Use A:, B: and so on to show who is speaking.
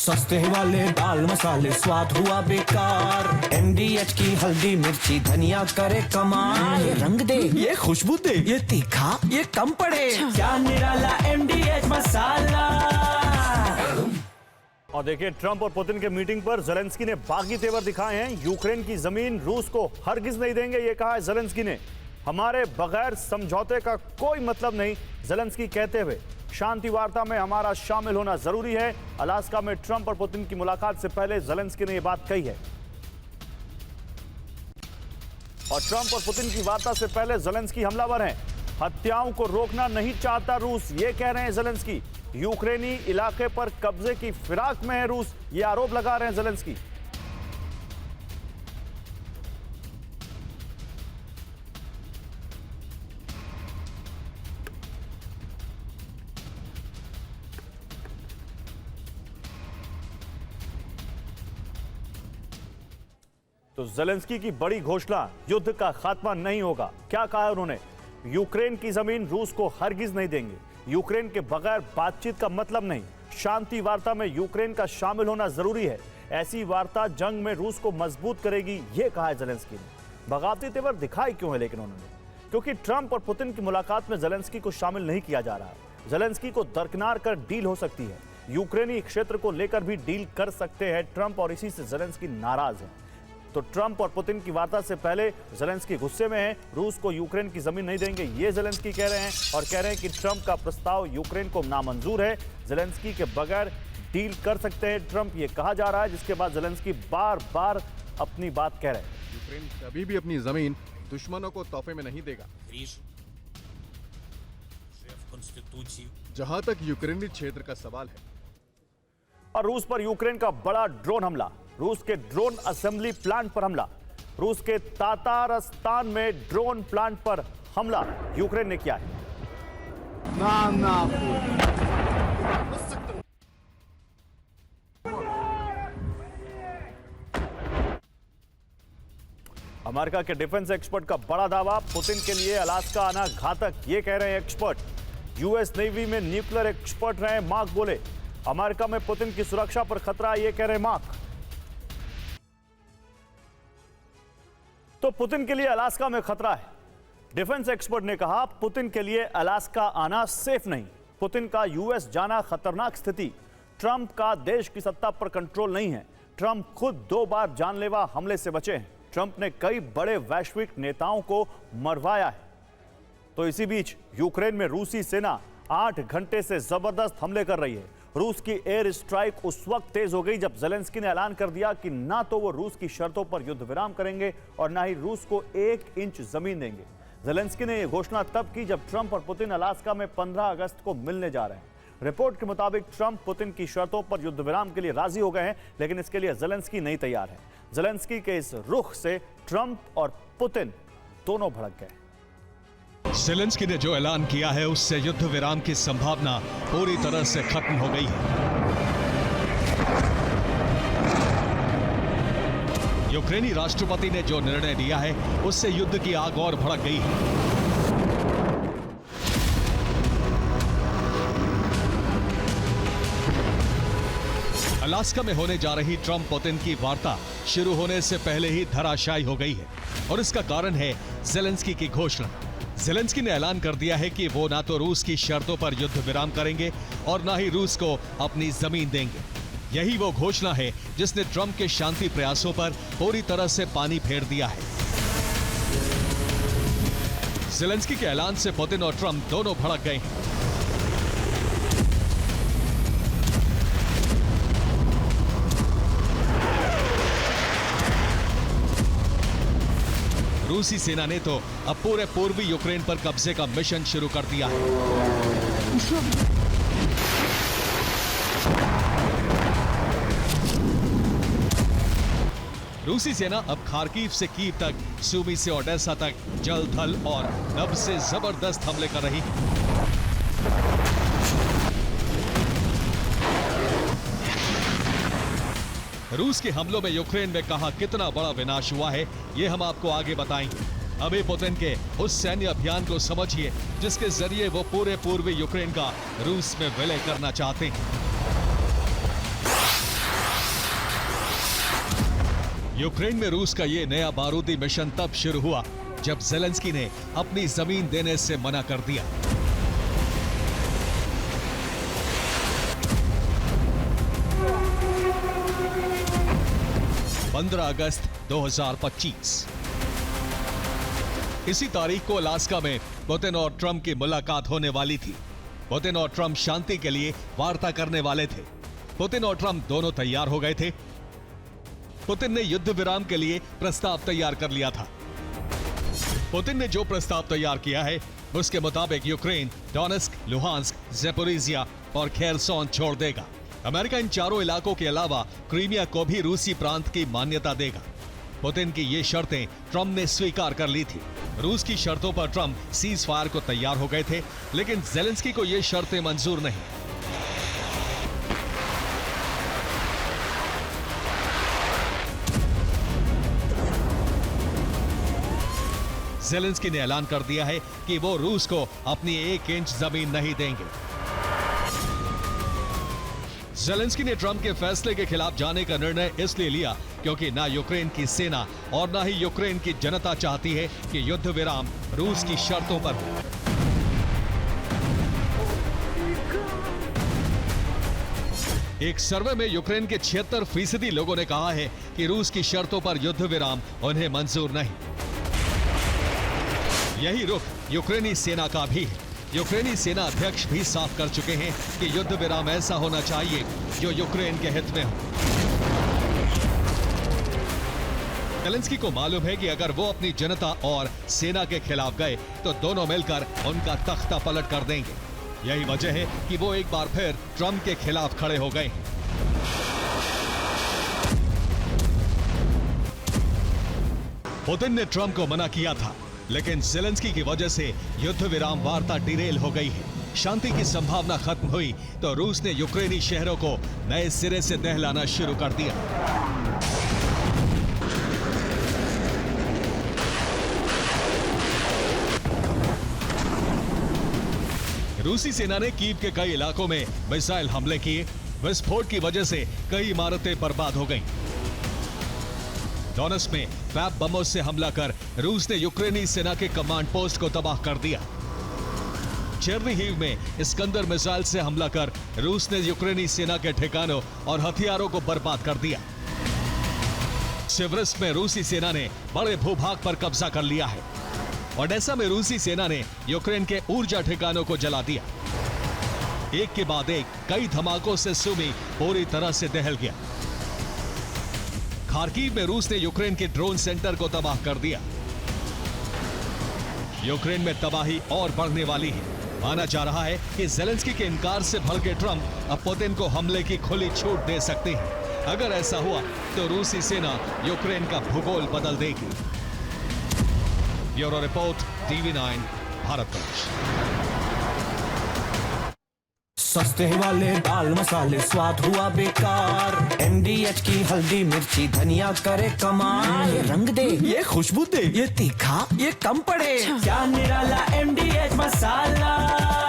A: सस्ते वाले दाल मसाले स्वाद हुआ बेकार। MDH की हल्दी मिर्ची धनिया करे कमाल। ये रंग दे, ये खुशबू दे, ये तीखा, ये कम पड़े। क्या निराला MDH मसाला।
B: और देखिए, ट्रंप और पुतिन के मीटिंग पर ज़ेलेंस्की ने बागी तेवर दिखाए हैं। यूक्रेन की जमीन रूस को हरगिज नहीं देंगे, ये कहा है ज़ेलेंस्की ने। हमारे बगैर समझौते का कोई मतलब नहीं, ज़ेलेंस्की कहते हुए शांति वार्ता में हमारा शामिल होना जरूरी है। अलास्का में ट्रंप और पुतिन की मुलाकात से पहले ज़ेलेंस्की ने यह बात कही है। और ट्रंप और पुतिन की वार्ता से पहले ज़ेलेंस्की हमलावर हैं। हत्याओं को रोकना नहीं चाहता रूस, ये कह रहे हैं ज़ेलेंस्की। यूक्रेनी इलाके पर कब्जे की फिराक में है रूस, ये आरोप लगा रहे हैं ज़ेलेंस्की। तो ज़ेलेंस्की की बड़ी घोषणा, युद्ध का खात्मा नहीं होगा। क्या कहा है उन्होंने? यूक्रेन की जमीन रूस को हरगिज नहीं देंगे, यूक्रेन के बगैर बातचीत का मतलब नहीं, शांति वार्ता में यूक्रेन का शामिल होना जरूरी है, ऐसी वार्ता जंग में रूस को मजबूत करेगी, यह कहा है ज़ेलेंस्की ने। बगावती तेवर दिखाई क्यों है लेकिन उन्होंने? क्योंकि ट्रंप और पुतिन की मुलाकात में ज़ेलेंस्की को शामिल नहीं किया जा रहा है। ज़ेलेंस्की को दरकिनार कर डील हो सकती है, यूक्रेनी क्षेत्र को लेकर भी डील कर सकते हैं ट्रंप, और इसी से ज़ेलेंस्की नाराज है। तो ट्रंप और पुतिन की वार्ता से पहले ज़ेलेंस्की गुस्से में है, रूस को यूक्रेन की जमीन नहीं देंगे, ये ज़ेलेंस्की कह रहे हैं। और कह रहे हैं कि ट्रंप का प्रस्ताव यूक्रेन को नामंजूर है, ज़ेलेंस्की के बगैर डील कर सकते हैं ट्रंप, ये कहा जा रहा है। जिसके बाद ज़ेलेंस्की बार बार अपनी बात कह रहे हैं।
C: यूक्रेन कभी भी अपनी जमीन दुश्मनों को तोहफे में नहीं देगा। जहां तक यूक्रेनी क्षेत्र का सवाल है।
B: और रूस पर यूक्रेन का बड़ा ड्रोन हमला, रूस के ड्रोन असेंबली प्लांट पर हमला, रूस के तातारस्तान में ड्रोन प्लांट पर हमला यूक्रेन ने किया है। अमेरिका के डिफेंस एक्सपर्ट का बड़ा दावा, पुतिन के लिए अलास्का आना घातक, ये कह रहे हैं एक्सपर्ट। यूएस नेवी में न्यूक्लियर एक्सपर्ट रहे मार्क बोले, अमेरिका में पुतिन की सुरक्षा पर खतरा, ये कह रहे मार्क। तो पुतिन के लिए अलास्का में खतरा है। डिफेंस एक्सपर्ट ने कहा, पुतिन के लिए अलास्का आना सेफ नहीं, पुतिन का यूएस जाना खतरनाक स्थिति। ट्रंप का देश की सत्ता पर कंट्रोल नहीं है, ट्रंप खुद 2 बार जानलेवा हमले से बचे हैं, ट्रंप ने कई बड़े वैश्विक नेताओं को मरवाया है। तो इसी बीच यूक्रेन में रूसी सेना 8 घंटे से जबरदस्त हमले कर रही है। रूस की एयर स्ट्राइक उस वक्त तेज हो गई जब ज़ेलेंस्की ने ऐलान कर दिया कि ना तो वो रूस की शर्तों पर युद्ध विराम करेंगे और ना ही रूस को 1 इंच जमीन देंगे। ज़ेलेंस्की ने यह घोषणा तब की जब ट्रंप और पुतिन अलास्का में 15 अगस्त को मिलने जा रहे हैं। रिपोर्ट के मुताबिक ट्रंप पुतिन की शर्तों पर युद्ध विराम के लिए राजी हो गए हैं, लेकिन इसके लिए ज़ेलेंस्की नहीं तैयार है। ज़ेलेंस्की के इस रुख से ट्रंप और पुतिन दोनों भड़क गए।
D: ज़ेलेंस्की ने जो ऐलान किया है उससे युद्ध विराम की संभावना पूरी तरह से खत्म हो गई है। यूक्रेनी राष्ट्रपति ने जो निर्णय लिया है उससे युद्ध की आग और भड़क गई है। अलास्का में होने जा रही ट्रंप पुतिन की वार्ता शुरू होने से पहले ही धराशायी हो गई है, और इसका कारण है ज़ेलेंस्की की घोषणा। ज़ेलेंस्की ने ऐलान कर दिया है कि वो ना तो रूस की शर्तों पर युद्ध विराम करेंगे और ना ही रूस को अपनी जमीन देंगे। यही वो घोषणा है जिसने ट्रंप के शांति प्रयासों पर पूरी तरह से पानी फेर दिया है। ज़ेलेंस्की के ऐलान से पुतिन और ट्रंप दोनों भड़क गए हैं। रूसी सेना ने तो अब पूरे पूर्वी यूक्रेन पर कब्जे का मिशन शुरू कर दिया है। रूसी सेना अब खार्किव से कीव तक, सूमी से ओडेसा तक जल, थल और नभ से जबरदस्त हमले कर रही है। रूस के हमलों में यूक्रेन में कहां कितना बड़ा विनाश हुआ है, ये हम आपको आगे बताएंगे। अभी पुतिन के उस सैन्य अभियान को समझिए जिसके जरिए वो पूरे पूर्वी यूक्रेन का रूस में विलय करना चाहते हैं। यूक्रेन में रूस का ये नया बारूदी मिशन तब शुरू हुआ जब ज़ेलेंस्की ने अपनी जमीन देने से मना कर दिया। अगस्त 2025 इसी तारीख को अलास्का में पुतिन और ट्रंप की मुलाकात होने वाली थी। पुतिन और ट्रंप शांति के लिए वार्ता करने वाले थे। पुतिन और ट्रंप दोनों तैयार हो गए थे। पुतिन ने युद्ध विराम के लिए प्रस्ताव तैयार कर लिया था। पुतिन ने जो प्रस्ताव तैयार किया है उसके मुताबिक यूक्रेन डोनेस्क, लुहांस्क, ज़ेपोरिजिया और खेरसोन छोड़ देगा। अमेरिका इन चारों इलाकों के अलावा क्रीमिया को भी रूसी प्रांत की मान्यता देगा। पुतिन की ये शर्तें ट्रंप ने स्वीकार कर ली थी। रूस की शर्तों पर ट्रंप सीज फायर को तैयार हो गए थे, लेकिन ज़ेलेंस्की को ये शर्तें मंजूर नहीं। ज़ेलेंस्की ने ऐलान कर दिया है कि वो रूस को अपनी 1 इंच जमीन नहीं देंगे। ज़ेलेंस्की ने ट्रंप के फैसले के खिलाफ जाने का निर्णय इसलिए लिया क्योंकि ना यूक्रेन की सेना और ना ही यूक्रेन की जनता चाहती है कि युद्ध विराम रूस की शर्तों पर हो। एक सर्वे में यूक्रेन के 76% लोगों ने कहा है कि रूस की शर्तों पर युद्ध विराम उन्हें मंजूर नहीं। यही रुख यूक्रेनी सेना का भी है। यूक्रेनी सेना अध्यक्ष भी साफ कर चुके हैं कि युद्ध विराम ऐसा होना चाहिए जो यूक्रेन के हित में हो। ज़ेलेंस्की को मालूम है कि अगर वो अपनी जनता और सेना के खिलाफ गए तो दोनों मिलकर उनका तख्ता पलट कर देंगे। यही वजह है कि वो एक बार फिर ट्रंप के खिलाफ खड़े हो गए हैं। पुतिन ने ट्रंप को मना किया था, लेकिन ज़ेलेंस्की की वजह से युद्ध विराम वार्ता डिरेल हो गई है। शांति की संभावना खत्म हुई तो रूस ने यूक्रेनी शहरों को नए सिरे से दहलाना शुरू कर दिया। रूसी सेना ने कीव के कई इलाकों में मिसाइल हमले किए। विस्फोट की वजह से कई इमारतें बर्बाद हो गईं। डोनेस्क में फैब बमों से हमला कर रूस ने यूक्रेनी सेना के कमांड पोस्ट को तबाह कर दिया। चेर्निहिव में इस्कंदर मिसाइल से हमला कर रूस ने यूक्रेनी सेना के ठिकानों और हथियारों को बर्बाद कर दिया। सिवरस्क में रूसी सेना ने बड़े भूभाग पर कब्जा कर लिया है। ओडेसा में रूसी सेना ने यूक्रेन के ऊर्जा ठिकानों को जला दिया। एक के बाद एक कई धमाकों से सुमी पूरी तरह से दहल गया। खार्किव में रूस ने यूक्रेन के ड्रोन सेंटर को तबाह कर दिया। यूक्रेन में तबाही और बढ़ने वाली है। माना जा रहा है कि ज़ेलेंस्की के इनकार से भड़के ट्रंप अब पुतिन को हमले की खुली छूट दे सकते हैं। अगर ऐसा हुआ तो रूसी सेना यूक्रेन का भूगोल बदल देगी। Bureau report, TV9 Bharatvarsh.
A: सस्ते वाले दाल मसाले स्वाद हुआ बेकार। MDH की हल्दी मिर्ची धनिया करे कमाल। ये रंग दे, ये खुशबू दे, ये तीखा, ये कम पड़े। क्या निराला MDH मसाला।